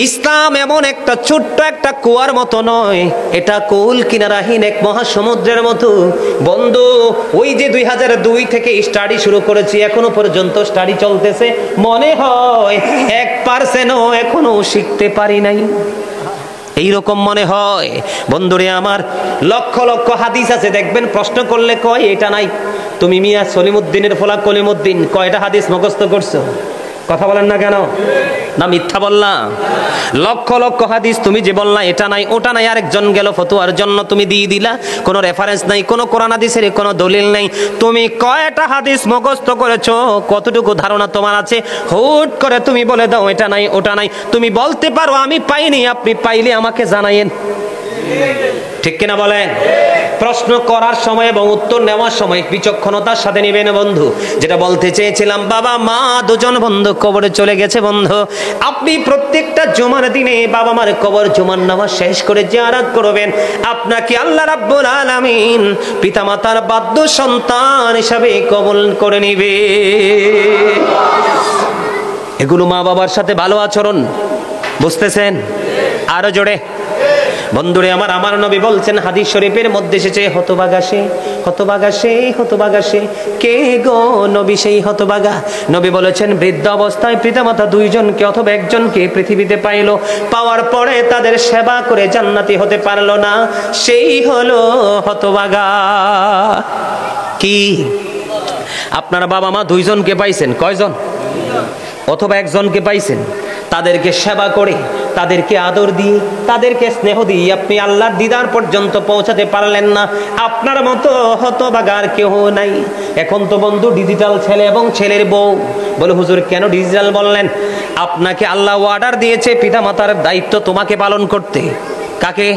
ইসলাম এমন একটা ছোট্ট একটা কুয়ার মতো নয়, এটা কুল কিনারাহীন এক মহাসমুদ্রের মতো। বন্ধু, ওই যে 2002 থেকে স্টাডি শুরু করেছি, এখনো পর্যন্ত স্টাডি চলতেছে, মনে হয় 1% এখনো শিখতে পারি নাই, এইরকম মনে হয়। বন্ধুরে আমার, লক্ষ লক্ষ হাদিস আছে, দেখবেন প্রশ্ন করলে কয় এটা নাই। তুমি মিয়া সলিমুদ্দিনের ফলা কলিমুদ্দিন, কয়টা হাদিস মুখস্থ করছো? কথা বলেন না কেন? না মিথ্যা বললাম? লক্ষ লক্ষ হাদিস তুমি যে বললা এটা নাই ওটা নাই, আরেকজন গেল ফতোয়ার জন্য তুমি দিয়ে দিলা, কোনো রেফারেন্স নাই, কোনো কোরআন হাদিসের কোনো দলিল নাই। তুমি কয়টা হাদিস মুখস্থ করেছো? কতটুকু ধারণা তোমার আছে? হুট করে তুমি বলে দাও এটা নাই ওটা নাই। তুমি বলতে পারো আমি পাইনি, আপনি পাইলে আমাকে জানাইন, ঠিক কিনা বলেন? প্রশ্ন করার সময় এবং উত্তর নেওয়ার সময় বিচক্ষণতার সাথে নেবেন বন্ধু। যেটা বলতে চেয়েছিলাম, বাবা মা দুজন বন্ধু কবরে চলে গেছে বন্ধু, আপনি প্রত্যেকটা জুমার দিনে বাবা মার কবর জুমার নামাজ শেষ করে জিয়ারত করবেন। আপনাকে আল্লাহ রাব্বুল আলামিন পিতামাতার বাধ্য সন্তান হিসাবে কবুল করে নিবে। এগুলো মা বাবার সাথে ভালো আচরণ, বুঝতেছেন? আরো জোরে বন্ধুরে আমার, আমার নবী বলছেন হাদিস শরীফের মধ্যে এসেছে, হতভাগা সে, হতভাগা সে, হতভাগা সে। কে গো নবী সেই হতভাগা? নবী বলেছেন বৃদ্ধ অবস্থায় পিতামাতা দুইজনকে অথবা একজনকে পৃথিবীতে পাইলো, পাওয়ার পরে তাদের সেবা করে জান্নাতি হতে পারলো না, সেই হলো হতভাগা। কি আপনার বাবা মা দুইজনকে পাইছেন? কয়জন? অথবা একজনকে পাইছেন, তাদেরকে সেবা করে, তাদেরকে আদর দিয়ে, তাদেরকে স্নেহ দিয়ে আপনি আল্লাহর দিদার পর্যন্ত পৌঁছাতে পারলেন না, আপনার মতো হতভাগার কেউ নাই। এখন তো বন্ধু ডিজিটাল ছেলে এবং ছেলের বউ। বলে হুজুর কেন ডিজিটাল বললেন? আপনাকে আল্লাহ অর্ডার দিয়েছে পিতামাতার দায়িত্ব তোমাকে পালন করতে। কাকে?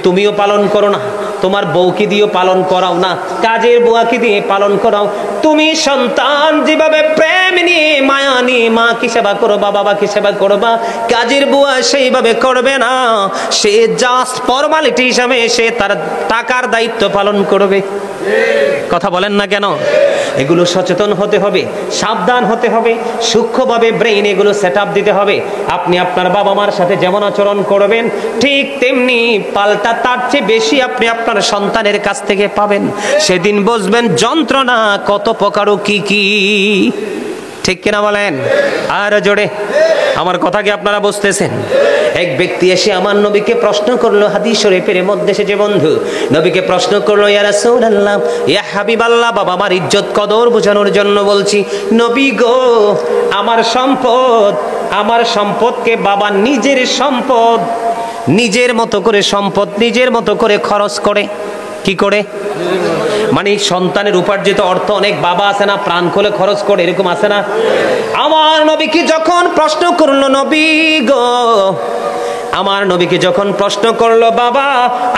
তুমিও পালন করো না, তোমার বউকে দিয়েও পালন করাও না, কাজের বুয়াকে দিয়ে পালন করাও। তুমি সন্তান যেভাবে প্রেম নিয়ে মায়া নিয়ে মা কি সেবা করবা, বাবা কি সেবা করবা, কাজের বুয়া সেইভাবে করবে না। সে জাস্ট ফর্মালিটি হিসাবে সে তার টাকার দায়িত্ব পালন করবে। কথা বলেন না কেন? এগুলো সচেতন হতে হবে, সাবধান হতে হবে, সূক্ষ্মভাবে ব্রেইন এগুলো সেট আপ দিতে হবে। আপনি আপনার বাবা মার সাথে যেমন আচরণ করবেন, ঠিক তেমনি পাল্টা তার চেয়ে বেশি আপনি আপনার সন্তানের কাছ থেকে পাবেন। সেদিন বুঝবেন যন্ত্রণা কত প্রকার ও কি কি, ঠিক কিনা বলেন? আর জোরে আমার কথা কি আপনারা বুঝতেছেন? এক ব্যক্তি এসে আমার নবীকে প্রশ্ন করলো, হাদিস শরীফের মধ্যে এসেছে বন্ধু, নবীকে প্রশ্ন করলো, ইয়া রাসূলুল্লাহ, ইয়া হাবিবাল্লাহ, বাবা আমার ইজ্জত কদর বোঝানোর জন্য বলছি, নবী গো আমার সম্পদকে বাবা নিজের সম্পদ নিজের মতো করে সম্পদ নিজের মতো করে খরচ করে। কি করে? মানে সন্তানের উপার্জিত অর্থ অনেক বাবা আছে না প্রাণ খুলে খরচ করে, এরকম আছে না? আমার নবীকে যখন প্রশ্ন করলো, নবী গো আমার নবীকে যখন প্রশ্ন করলো, বাবা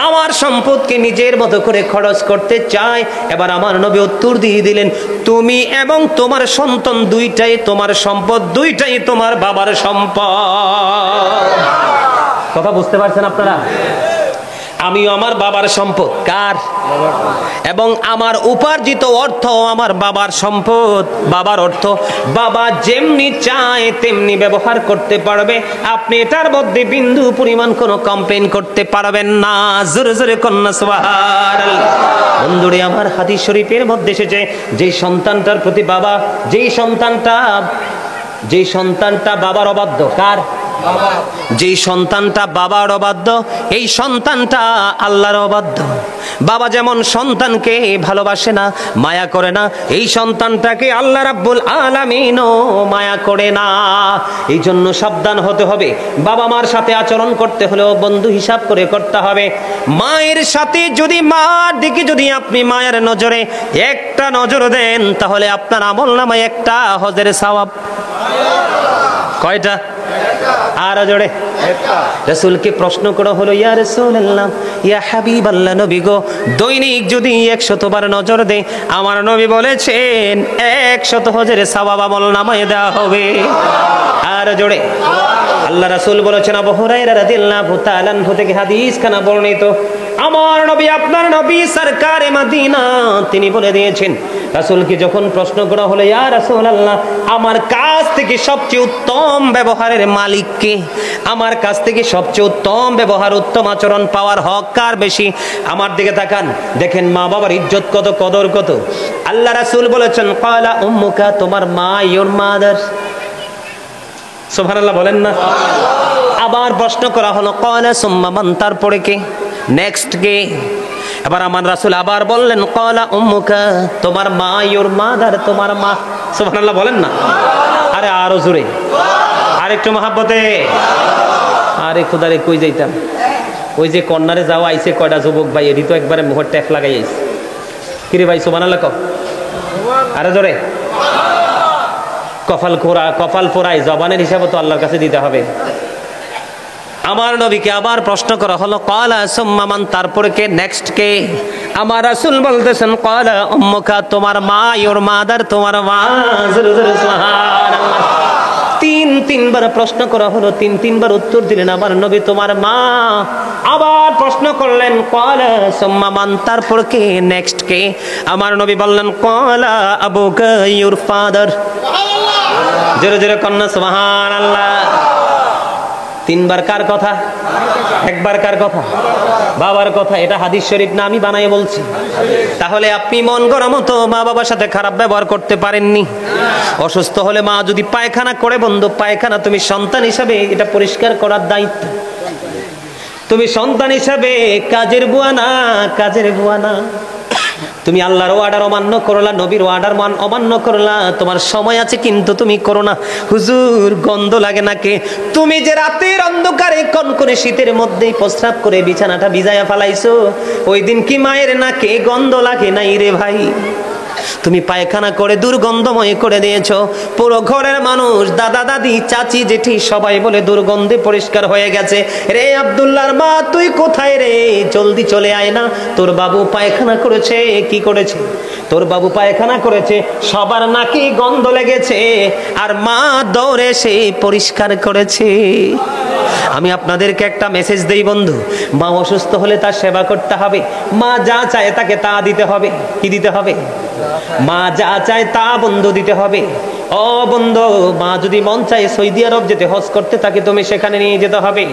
আমার সম্পদকে নিজের মতো করে খরচ করতে চায়, এবার আমার নবী উত্তর দিয়ে দিলেন, তুমি এবং তোমার সন্তান দুইটাই তোমার সম্পদ, দুইটাই তোমার বাবার সম্পদ। কথা বুঝতে পারছেন আপনারা? আমিও আমার বাবার সম্পদ। কার? এবং আমার উপার্জিত অর্থ আমার বাবার সম্পদ, বাবার অর্থ বাবা যেমনি চায় তেমনি ব্যবহার করতে পারবে, আপনি এটার মধ্যে বিন্দু পরিমাণ কোনো কমপ্লেইন করতে পারবেন না। জোরে জোরে কন্যা সুবহানাল্লাহ। বন্ধুরে আমার হাদিস শরীফের মধ্যে এসেছে, যেই সন্তানটার প্রতি বাবা, যেই সন্তানটা বাবার অবাধ্য। কার? যেই সন্তানটা বাবার অবাধ্য, এই সন্তানটা আল্লাহর অবাধ্য। বাবা যেমন সন্তানকে ভালোবাসে না, মায়া করে না, এই সন্তানটাকে আল্লাহ রাব্বুল আলামিনও মায়া করে না। এই জন্য সাবধান হতে হবে। বাবা মার সাথে আচরণ করতে হলেও বন্ধু হিসাব করে করতে হবে। মায়ের সাথে যদি, মার দিকে যদি আপনি মায়ের নজরে একটা নজর দেন, তাহলে আপনার আমলনামায় একটা হজের সওয়াব। কয়টা? আর জোরে রাসূলকে প্রশ্ন করা হলো, ইয়া রাসূলুল্লাহ, ইয়া হাবিবাল্লাহ, নবী গো দৈনিক যদি 100 বার নজর দেয়, আমার নবী বলেছেন 100 হজের সওয়াব আমলনামায় দেওয়া হবে। আর জোরে আল্লাহ রাসূল বলেছেন, আবু হুরায়রা রাদিয়াল্লাহু তাআলা আনহু থেকে হাদিস খানা বর্ণিত, আমার নবী আপনার নবী সরকারে মদিনা তিনি বলে দিয়েছেন। রাসূলকে যখন প্রশ্ন করা হলো, ইয়া রাসূলুল্লাহ, আমার কাছ থেকে সবচেয়ে উত্তম ব্যবহারের মালিক কে? আমার কাছ থেকে সবচেয়ে উত্তম ব্যবহার, উত্তম আচরণ পাওয়ার হক কার বেশি? আমার দিকে তাকান, দেখেন মা বাবার ইজ্জত কত, কদর কত। আল্লাহ রাসূল বলেছেন, ক্বালা উম্মুকা, তোমার মা, ইওর মাদার। সুবহানাল্লাহ বলেন না। আবার প্রশ্ন করা হলো, ক্বালা সুম্মা মান, তারপরে কে? নেক্সট কে? এবার আমার রাসূল আবার বললেন, ক্বালা উম্মুকা, তোমার মা, ইওর মাদার, তোমার মা। সুবহানাল্লাহ বলেন না। আরে আরো জোরে, আরেকটু মহাব্বতে। আরে খোদারে কই যাইতাম, ওই যে কর্নারে যাওয়া আইছে কয়টা যুবক ভাই, এটি তো একবারে মুখের ট্যাপ লাগাই আইছে। কিরে ভাই সুবহানাল্লাহ কও, আরে জোরে। কপাল পোড়াই জবানের হিসাবে তো আল্লাহর কাছে দিতে হবে। আমার নবীকে আবার প্রশ্ন করা হলো, ক্বালা সুম্মা মান, তারপরে কে? নেক্সট কে? আমার রাসূল বলতেছেন, ক্বালা উম্মুকা, তোমার মা, ইওর মাদার, তোমার মা। সুবহানাল্লাহ। তিনবার প্রশ্ন করা হলো, তিনবার উত্তর দিলেন আমার নবী, তোমার মা। আবার প্রশ্ন করলেন, ক্বালা সুম্মা মান, তারপর কে? নেক্সট কে? আমার নবী বললেন, ক্বালা আবুকা, ইওর ফাদার। জোরে জোরে কন্যা সুবহানাল্লাহ। তিনবার কার কথা? একবার কার কথা? বাবার কথা। এটা হাদিস শরীফ না, আমি বানাই বলছি। তাহলে আপনি মন গড়া মতো মা বাবার সাথে খারাপ ব্যবহার করতে পারেননি। অসুস্থ হলে মা যদি পায়খানা করে, বন্ধু, পায়খানা তুমি সন্তান হিসাবে এটা পরিষ্কার করার দায়িত্ব। তুমি সন্তান হিসাবে কাজের বুয়া না, কাজের বুয়া না। তুমি আল্লাহর অর্ডার অমান্য করলা, নবীর অর্ডার অমান্য করলা, তোমার সময় আছে কিন্তু তুমি করো না। হুজুর গন্ধ লাগে নাকে? তুমি যে রাতের অন্ধকারে কনকনে শীতের মধ্যেই প্রস্রাব করে বিছানাটা ভিজায়া ফেলাইছো, ওই দিন কি মায়ের নাকে গন্ধ লাগে নাই রে ভাই? তুমি পায়খানা করে দুর্গন্ধময় করে দিয়েছো। পুরো ঘরের মানুষ, দাদা দাদি, চাচি জেঠি সবাই বলে দুর্গন্ধে পরিষ্কার হয়ে গেছে। রে আব্দুল্লাহর মা, তুই কোথায় রে? জলদি চলে আয় না, তোর বাবু পায়খানা করেছে। কি করেছে? তোর বাবু পায়খানা করেছে, সবার নাকি গন্ধ লেগেছে, আর মা দৌড়ে সে পরিষ্কার করেছে। আমি আপনাদেরকে একটা মেসেজ দেই বন্ধু, মা অসুস্থ হলে তার সেবা করতে হবে। মা যা চায় তাকে তা দিতে হবে। কি দিতে হবে? মা যা চায় তা বন্ধু দিতে হবে। ও বন্ধু, মা যদি মন চায় সৌদি আরব যেতে, হজ করতে, তাকে তুমি সেখানে নিয়ে যেতে হবে।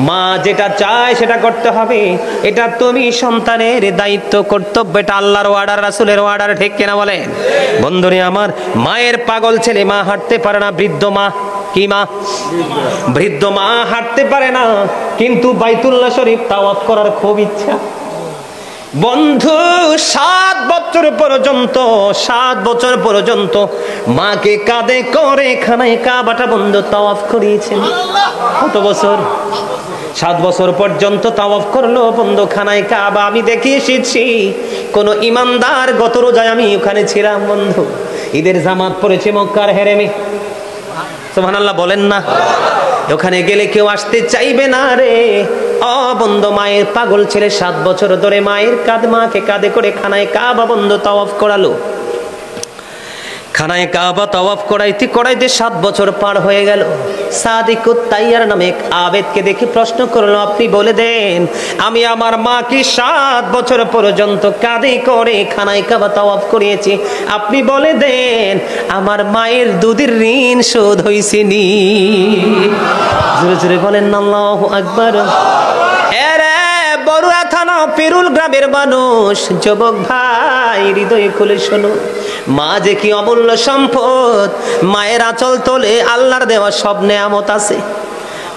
মা যেটা চায় সেটা করতে হবে। এটা তুমি সন্তানের দায়িত্ব, কর্তব্য। এটা আল্লাহর অর্ডার, রাসূলের অর্ডার। ঠিক কিনা বলেন বন্ধুরে আমার? মায়ের পাগল ছেলে, মা হাঁটতে পারে না, বৃদ্ধ মা। কি মা? বৃদ্ধ মা হাঁটতে পারে না, কিন্তু বাইতুল্লাহ শরীফ তাওয়াফ করার খুব ইচ্ছা। বন্ধু 7 বছর পর্যন্ত মাকে কাঁধে করে খানায় কাবাটা বন্ধু তাওয়াফ করিয়েছেন। কত বছর? 7 বছর পর্যন্ত তাওয়াফ করলো বন্ধু খানায় কাবা। আমি দেখে এসেছি কোন ইমানদার, গত রোজায় আমি ওখানে ছিলাম বন্ধু, ঈদের জামাত পড়েছে মক্কার হেরেমে। সুবহানাল্লাহ বলেন না। ওখানে গেলে কেউ আসতে চাইবে না রে। ও বন্ধু, মায়ের পাগল ছেলে 7 বছর ধরে মায়ের মাকে কাঁধে করে খানায় কাবা বন্ধু তাওয়াফ করালো। খানায় কাবা তাওয়াফ করাইতে 7 বছর পার হয়ে গেল। সাদিকুত তাইয়ার নামে এক আবেদকে দেখে প্রশ্ন করলো, আপনি বলে দেন, আমি আমার মাকে 7 বছর পর্যন্ত কাঁধে করে খানায় কাবা তাওয়াফ করিয়েছি, আপনি বলে দেন আমার মায়ের দুধের ঋণ শোধ হইছে নি? জোরে জোরে বলেন আল্লাহু আকবার। এরে বড়ুয়া থানা পেরুল গ্রামের মানুষ, যুবক ভাই হৃদয়ে খুলে শোনো, মা যে কি অমূল্য সম্পদ। মায়ের আঁচল তোলে আল্লাহর দেওয়া সব নেয়ামত আছে।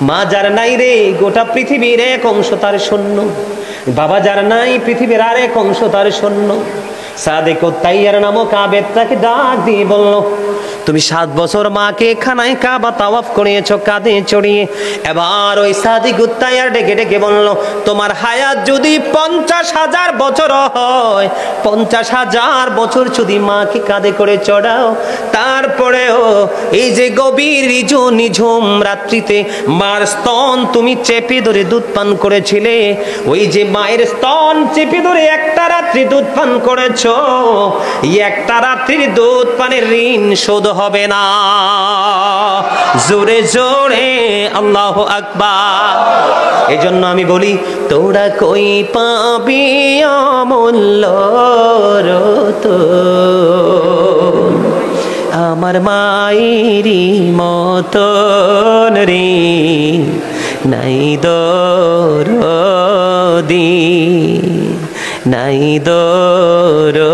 মা যার নাই রে, গোটা পৃথিবীর এক অংশ তার শূন্য। বাবা যার নাই, পৃথিবীর আর এক অংশ তার শূন্য। সাদিকুত তাইয়ার নামক আবেদ তাকে ডাক দিয়ে বলল, তুমি 7 বছর মাকে খানায় কাবা তাওয়াফ করিয়েছো কাঁধে চড়িয়ে। এবার ওই সাদিকুত তাইয়ার ডেকে ডেকে বলল, তোমার হায়াত যদি 50,000 বছর হয়, 50,000 বছর যদি মাকে কাঁধে করে চড়াও, তারপরেও এই যে গভীর নিঝুম রাত্রিতে মার স্তন তুমি চেপে ধরে দুধ পান করেছিলে, ওই যে মায়ের স্তন চেপে ধরে একটা রাত্রি দুধ পান করেছো, একটা রাত্রির দুধ পানের ঋণ শোধ হবে না। জোরে জোরে আল্লাহু আকবার। এজন্য আমি বলি, তোরা কই পাবি অমূল্য রতন, আমার মায়েরই মতন রে নাই দরদি, নাই দরদি।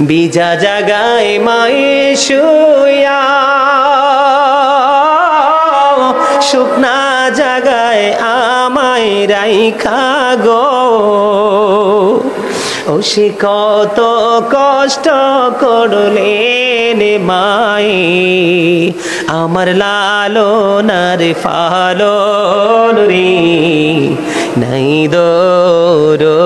বিজা জাগায় মায়ে শুয়া, শুকনা জাগায় আমায় রাইখা গো। ও সে কত কষ্ট করলেন মায়ে, আমার লালনার ফালন রে নাই দরদি।